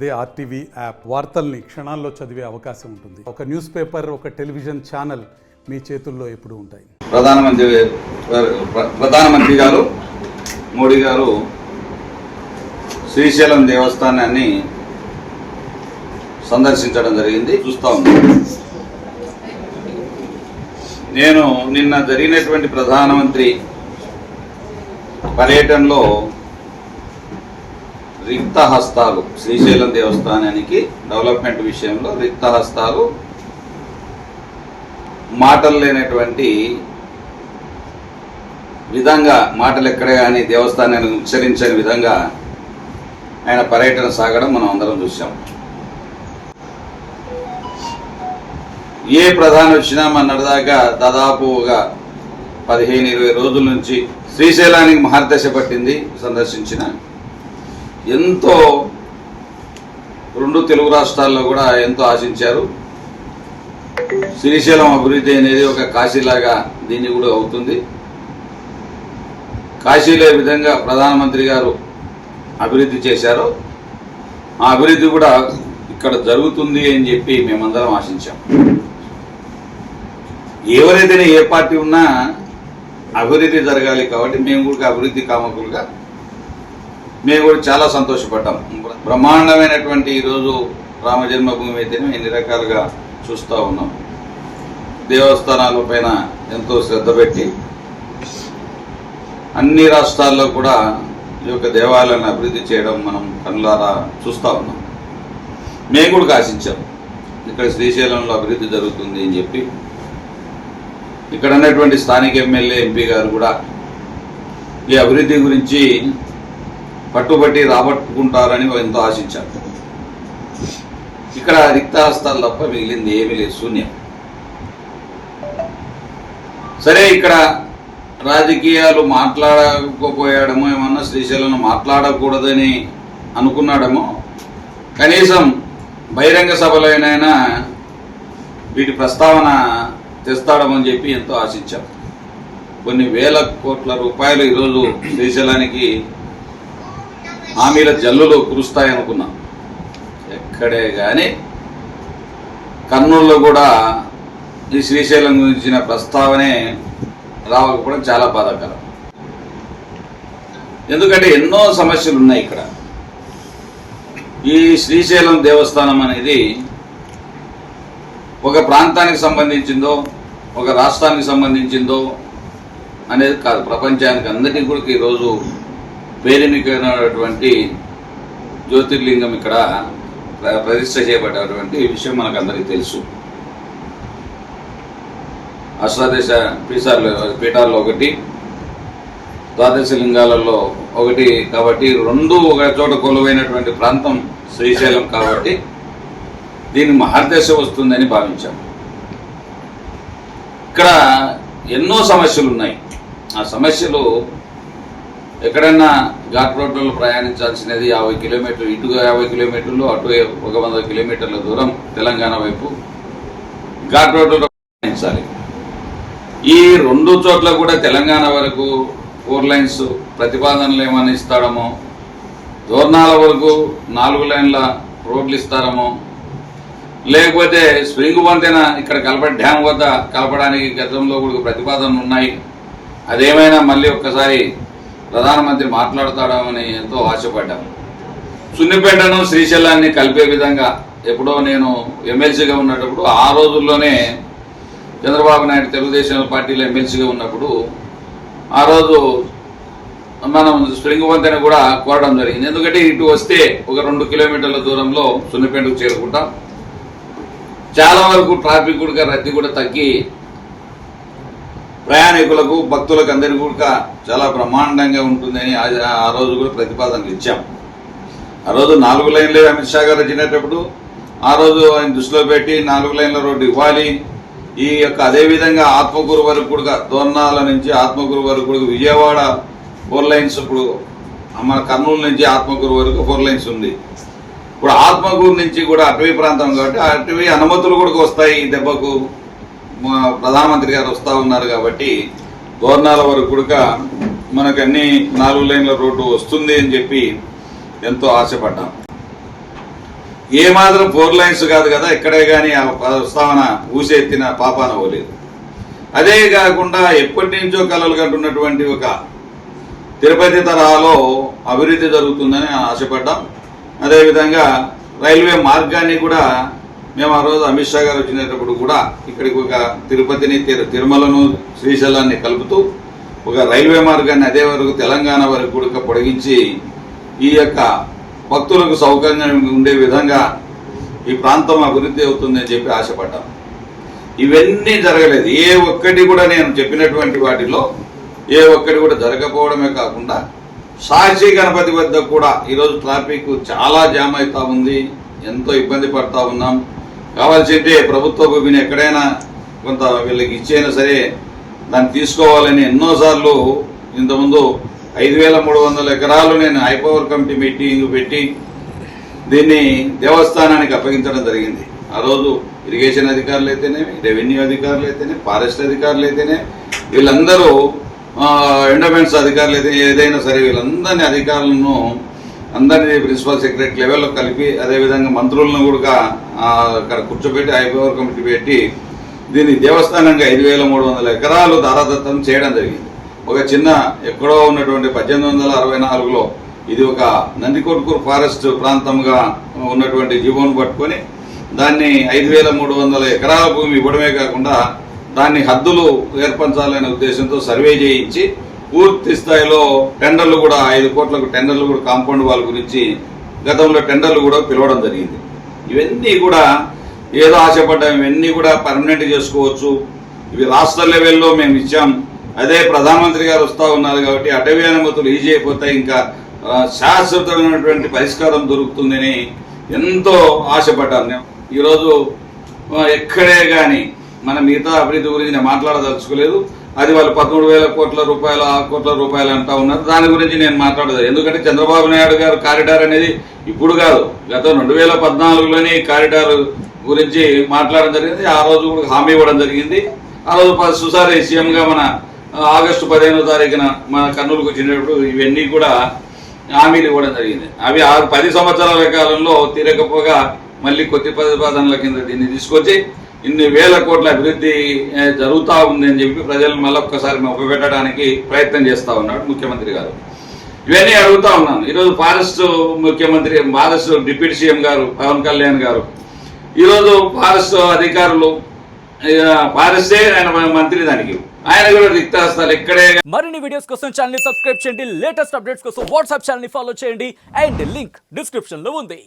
అదే RTV app వార్తల్ని క్షణాల్లో చదివే అవకాశం ఉంటుంది. ఒక న్యూస్ పేపర్, ఒక టెలివిజన్ ఛానల్ మీ చేతుల్లో ఎప్పుడూ ఉంటాయి. ప్రధానమంత్రి గారు మోడీ గారు శ్రీశైలం దేవస్థానాన్ని సందర్శించడం జరిగింది. చూస్తా ఉన్నాం. నేను నిన్న జరిగినటువంటి ప్రధానమంత్రి పర్యటనలో రిక్త హస్తాలు, శ్రీశైలం దేవస్థానానికి డెవలప్మెంట్ విషయంలో రిక్త హస్తాలు, మాటలు లేనటువంటి విధంగా, మాటలు ఎక్కడ కానీ దేవస్థానాన్ని ఉచ్చరించని విధంగా ఆయన పర్యటన సాగడం మనం అందరం చూసాం. ఏ ప్రధాని వచ్చినా మొన్నటిదాకా దాదాపుగా 15-20 రోజుల నుంచి శ్రీశైలానికి మహర్దశ పట్టింది. సందర్శించిన ఎంతో 2 తెలుగు రాష్ట్రాల్లో కూడా ఎంతో ఆశించారు. శ్రీశైలం అభివృద్ధి అనేది ఒక కాశీలాగా దీన్ని కూడా అవుతుంది. కాశీలో విధంగా ప్రధానమంత్రి గారు అభివృద్ధి చేశారు, ఆ అభివృద్ధి కూడా ఇక్కడ జరుగుతుంది అని చెప్పి మేమందరం ఆశించాం. ఎవరైతే ఏ పార్టీ ఉన్నా అభివృద్ధి జరగాలి కాబట్టి మేము కూడా అభివృద్ధి కామకులుగా మేము కూడా చాలా సంతోషపడ్డాం. బ్రహ్మాండమైనటువంటి ఈరోజు రామ జన్మభూమి అయితేనే ఎన్ని రకాలుగా చూస్తూ ఉన్నాం. దేవస్థానాల పైన ఎంతో శ్రద్ధ పెట్టి అన్ని రాష్ట్రాల్లో కూడా ఈ యొక్క దేవాలయాలను అభివృద్ధి చేయడం మనం కనులారా చూస్తూ ఉన్నాం. మేము కూడా ఆశించాం ఇక్కడ శ్రీశైలంలో అభివృద్ధి జరుగుతుంది అని చెప్పి. ఇక్కడ ఉన్నటువంటి స్థానిక ఎమ్మెల్యే, ఎంపీ గారు కూడా ఈ అభివృద్ధి గురించి పట్టుబట్టి రాబట్టుకుంటారని ఎంతో ఆశించారు. ఇక్కడ రిక్తహస్తాలు తప్ప మిగిలింది ఏమీ లేదు, శూన్యం. సరే, ఇక్కడ రాజకీయాలు మాట్లాడకపోయాడమో, ఏమన్నా శ్రీశైలం మాట్లాడకూడదని అనుకున్నాడేమో, కనీసం బహిరంగ సభలోనైనా వీటి ప్రస్తావన తెస్తాడమని చెప్పి ఎంతో ఆశించాం. కొన్ని వేల కోట్ల రూపాయలు ఈరోజు శ్రీశైలానికి హామీల జల్లులు కురుస్తాయనుకున్నాం. ఎక్కడే కానీ కర్నూలులో కూడా ఈ శ్రీశైలం గురించిన ప్రస్తావనే రావకపోవడం చాలా బాధాకరం. ఎందుకంటే ఎన్నో సమస్యలు ఉన్నాయి ఇక్కడ. ఈ శ్రీశైలం దేవస్థానం అనేది ఒక ప్రాంతానికి సంబంధించిందో, ఒక రాష్ట్రానికి సంబంధించిందో అనేది కాదు, ప్రపంచానికి అందరికీ కూడా ఈరోజు పేరెన్నికైనటువంటి జ్యోతిర్లింగం ఇక్కడ ప్రతిష్ఠ చేయబడ్డటువంటి విషయం మనకు అందరికీ తెలుసు. అష్టాదశ పీఠాల్లో ఒకటి, ద్వాదశ లింగాలలో ఒకటి కాబట్టి 2 ఒక చోట కొలువైనటువంటి ప్రాంతం శ్రీశైలం కాబట్టి దీనికి మహర్దశ వస్తుందని భావించాం. ఇక్కడ ఎన్నో సమస్యలు ఉన్నాయి. ఆ సమస్యలు ఎక్కడన్నా ఘాట్ రోడ్లలో ప్రయాణించాల్సినది 50 కిలోమీటర్లు, ఇటు 50 కిలోమీటర్లు, అటు 100 కిలోమీటర్ల దూరం తెలంగాణ వైపు ఘాట్ రోడ్లలో ప్రయాణించాలి. ఈ 2 చోట్ల కూడా తెలంగాణ వరకు 4 లైన్స్ ప్రతిపాదనలు ఏమైనా ఇస్తాడమో, దోర్నాల వరకు 4 లైన్ల రోడ్లు ఇస్తారమో, లేకపోతే స్ప్రింగ్ వంతెన ఇక్కడ డ్యామ్ వద్ద కలపడానికి గతంలో కూడా ప్రతిపాదనలు ఉన్నాయి. అదేమైనా మళ్ళీ ఒక్కసారి ప్రధానమంత్రి మాట్లాడతాడమని ఎంతో ఆశపడ్డాం. సున్నిపేటను శ్రీశైలాన్ని కలిపే విధంగా ఎప్పుడో నేను ఎమ్మెల్సీగా ఉన్నప్పుడు, ఆ రోజుల్లోనే చంద్రబాబు నాయుడు తెలుగుదేశం పార్టీలో ఎమ్మెల్సీగా ఉన్నప్పుడు, ఆ రోజు మనం స్ప్రింగ్ వంతెన కూడా కోరడం జరిగింది. ఎందుకంటే ఇటు వస్తే ఒక 2 కిలోమీటర్ల దూరంలో సున్నిపేటకు చేరుకుంటాం. చాలా వరకు ట్రాఫిక్ కూడా రద్దీ కూడా తగ్గి ప్రయాణికులకు, భక్తులకు అందరికీ కూడా చాలా బ్రహ్మాండంగా ఉంటుందని ఆ రోజు కూడా ప్రతిపాదనలు ఇచ్చాం. ఆ రోజు 4 లైన్లు అమిత్ షా గారు వచ్చినప్పుడు ఆ రోజు ఆయన దృష్టిలో పెట్టి 4 లైన్ల రోడ్డు ఇవ్వాలి. ఈ యొక్క అదేవిధంగా ఆత్మకూరు వరకు కూడా, దోర్నాల నుంచి ఆత్మకూరు వరకు కూడా విజయవాడ 4 లైన్స్, ఇప్పుడు మన కర్నూలు నుంచి ఆత్మకూరు వరకు 4 లైన్స్ ఉంది. ఇప్పుడు ఆత్మకూరు నుంచి కూడా అటవీ ప్రాంతం కాబట్టి అటవీ అనుమతులు కూడా వస్తాయి. ఈ దెబ్బకు ప్రధానమంత్రి గారు వస్తూ ఉన్నారు కాబట్టి దోర్నాల వరకు కూడా మనకు అన్ని 4 లైన్ల రోడ్డు వస్తుంది అని చెప్పి ఎంతో ఆశపడ్డాం. ఏ మాత్రం 4 లైన్స్ కాదు కదా, ఎక్కడే కానీ ఆ ప్రస్తావన ఊసెత్తిన పాపాన పోలేదు. అదే కాకుండా ఎప్పటి నుంచో కలలు కంటున్నటువంటి ఒక తిరుపతి తరహాలో అభివృద్ధి జరుగుతుందని ఆశపడ్డాం. అదేవిధంగా రైల్వే మార్గాన్ని కూడా మేము ఆ రోజు అమిత్ షా గారు వచ్చినప్పుడు కూడా ఇక్కడికి ఒక తిరుపతిని తిరుమలను శ్రీశైలాన్ని కలుపుతూ ఒక రైల్వే మార్గాన్ని అదే వరకు తెలంగాణ వరకు కూడా పొడిగించి ఈ యొక్క భక్తులకు సౌకర్యంగా ఉండే విధంగా ఈ ప్రాంతం అభివృద్ధి అవుతుందని చెప్పి ఆశపడ్డాం. ఇవన్నీ జరగలేదు. ఏ ఒక్కటి కూడా నేను చెప్పినటువంటి వాటిలో ఏ ఒక్కటి కూడా జరగకపోవడమే కాకుండా సాక్షి గణపతి వద్ద కూడా ఈరోజు ట్రాఫిక్ చాలా జామ్ అవుతా ఉంది, ఎంతో ఇబ్బంది పడతా ఉన్నాం. కావాల్సింటే ప్రభుత్వ భూమిని ఎక్కడైనా కొంత వీళ్ళకి ఇచ్చైనా సరే దాన్ని తీసుకోవాలని ఎన్నోసార్లు ఇంతకుముందు 5,300 ఎకరాలు నేను హైపవర్ కమిటీ మీటింగ్ పెట్టి దీన్ని దేవస్థానానికి అప్పగించడం జరిగింది. ఆ రోజు ఇరిగేషన్ అధికారులు అయితేనే, రెవెన్యూ అధికారులు అయితేనే, ఫారెస్ట్ అధికారులు అయితేనే, వీళ్ళందరూ ఎండోమెంట్స్ అధికారులు అయితే ఏదైనా సరే వీళ్ళందరినీ అధికారులను అందరినీ ప్రిన్సిపల్ సెక్రటరీ లెవెల్లో కలిపి అదేవిధంగా మంత్రులను కూడా అక్కడ కూర్చోబెట్టి హైపవర్ కమిటీ పెట్టి దీన్ని దేవస్థానంగా 5,300 ఎకరాలు దారాదత్తం చేయడం జరిగింది. ఒక చిన్న ఎక్కడో ఉన్నటువంటి 1864లో ఇది ఒక నందికొట్కూరు ఫారెస్ట్ ప్రాంతంగా ఉన్నటువంటి జీవోను పట్టుకొని దాన్ని 5,300 ఎకరాల భూమి ఇవ్వడమే కాకుండా దాన్ని హద్దులు ఏర్పరచాలనే ఉద్దేశంతో సర్వే చేయించి పూర్తి స్థాయిలో టెండర్లు కూడా 5 కోట్లకు టెండర్లు కూడా కాంపౌండ్ వాళ్ళ గురించి గతంలో టెండర్లు కూడా పిలవడం జరిగింది. ఇవన్నీ కూడా ఏదో ఆశపడ్డాం, ఇవన్నీ కూడా పర్మనెంట్ చేసుకోవచ్చు. ఇవి రాష్ట్ర లెవెల్లో మేము ఇచ్చాం. అదే ప్రధానమంత్రి గారు వస్తూ ఉన్నారు కాబట్టి అటవీ అనుమతులు ఈజీ అయిపోతాయి, ఇంకా శాశ్వతమైనటువంటి పరిష్కారం దొరుకుతుందని ఎంతో ఆశపడ్డాను. ఈరోజు ఎక్కడే కానీ మన మిగతా అభివృద్ధి గురించి నేను మాట్లాడదలుచుకోలేదు. అది వాళ్ళు 13,000 కోట్ల రూపాయలు అంటా ఉన్నారు. దాని గురించి నేను మాట్లాడదు. ఎందుకంటే చంద్రబాబు నాయుడు గారు కారిడార్ అనేది ఇప్పుడు కాదు, గతం 2014లోనే కారిడార్ గురించి మాట్లాడడం జరిగింది. ఆ రోజు కూడా హామీ ఇవ్వడం జరిగింది. ఆ రోజు సుసారి సీఎంగా మన ఆగస్టు 15వ తారీఖున మన కర్నూలుకు వచ్చినప్పుడు ఇవన్నీ కూడా హామీలు ఇవ్వడం జరిగింది. అవి 10 సంవత్సరాల కాలంలో తీరకపోగా మళ్ళీ కొత్త ప్రతిపాదనల కింద దీన్ని తీసుకొచ్చి ఇన్ని వేల కోట్ల అభివృద్ధి జరుగుతూ ఉంది అని చెప్పి ప్రజలను మళ్ళొక్కసారి మొప్పబెట్టడానికి ప్రయత్నం చేస్తూ ఉన్నాడు ముఖ్యమంత్రి గారు. ఇవన్నీ అడుగుతా ఉన్నాను. ఈరోజు ఫారెస్ట్ డిప్యూటీ సీఎం గారు పవన్ కళ్యాణ్ గారు, ఈరోజు ఫారెస్ట్ అధికారులు ఫారెస్టే ఆయన మంత్రి, దానికి ఆయన కూడా రిక్తాస్తాలు ఎక్కడే. మరిన్ని వీడియోస్ కోసం ఛానల్ ని సబ్స్క్రైబ్ చేయండి, లేటెస్ట్ అప్డేట్స్ కోసం వాట్సాప్ ఛానల్ ని ఫాలో చేయండి అండ్ లింక్ డిస్క్రిప్షన్ లో ఉంది.